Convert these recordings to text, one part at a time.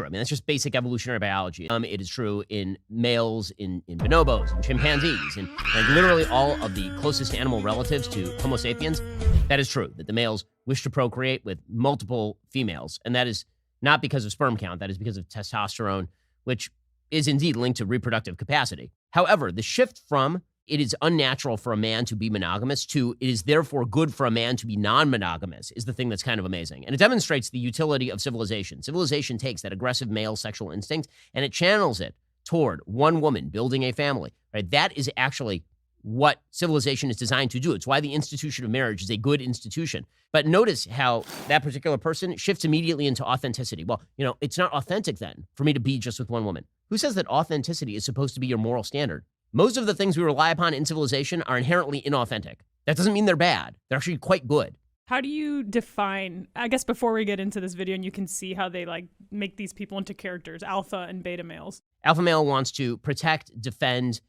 I mean, that's just basic evolutionary biology. It is true in males, in bonobos, and chimpanzees, and like literally all of the closest animal relatives to Homo sapiens. That is true, that the males wish to procreate with multiple females. And that is not because of sperm count. That is because of testosterone, which is indeed linked to reproductive capacity. However, the shift from it is unnatural for a man to be monogamous to it is therefore good for a man to be non-monogamous is the thing that's kind of amazing. And it demonstrates the utility of civilization. Civilization takes that aggressive male sexual instinct and it channels it toward one woman building a family, right? That is actually what civilization is designed to do. It's why the institution of marriage is a good institution. But notice how that particular person shifts immediately into authenticity. Well, it's not authentic then for me to be just with one woman. Who says that authenticity is supposed to be your moral standard? Most of the things we rely upon in civilization are inherently inauthentic. That doesn't mean they're bad. They're actually quite good. How do you define, I guess before we get into this video and you can see how they make these people into characters, alpha and beta males. Alpha male wants to protect, defend,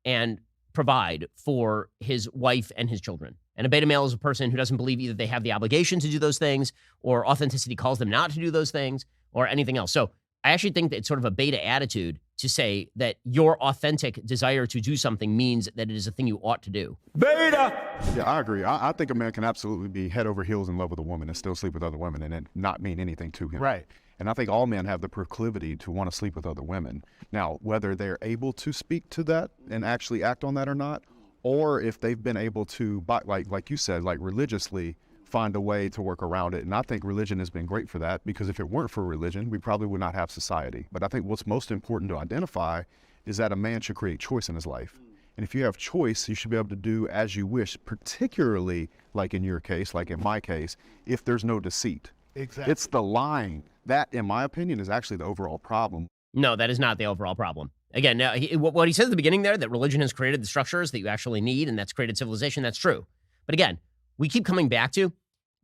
and provide for his wife and his children. And a beta male is a person who doesn't believe either they have the obligation to do those things or authenticity calls them not to do those things or anything else. So I actually think that it's sort of a beta attitude to say that your authentic desire to do something means that it is a thing you ought to do. Beta! Yeah, I agree. I think a man can absolutely be head over heels in love with a woman and still sleep with other women and it not mean anything to him. Right. And I think all men have the proclivity to want to sleep with other women. Now, whether they're able to speak to that and actually act on that or not, or if they've been able to, like you said, religiously find a way to work around it. And I think religion has been great for that because if it weren't for religion, we probably would not have society. But I think what's most important to identify is that a man should create choice in his life. And if you have choice, you should be able to do as you wish, particularly like in your case, like in my case, if there's no deceit. Exactly. It's the lying. That, in my opinion, is actually the overall problem. No, that is not the overall problem. Again, now, what he says at the beginning there, that religion has created the structures that you actually need and that's created civilization, that's true. But again, we keep coming back to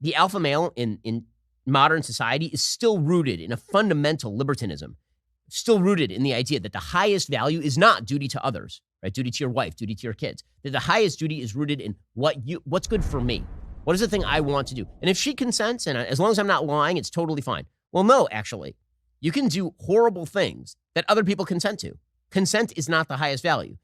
the alpha male in modern society is still rooted in a fundamental libertinism, still rooted in the idea that the highest value is not duty to others, right? Duty to your wife, duty to your kids. That the highest duty is rooted in what's good for me. What is the thing I want to do? And if she consents, and as long as I'm not lying, it's totally fine. Well, no, actually, you can do horrible things that other people consent to. Consent is not the highest value.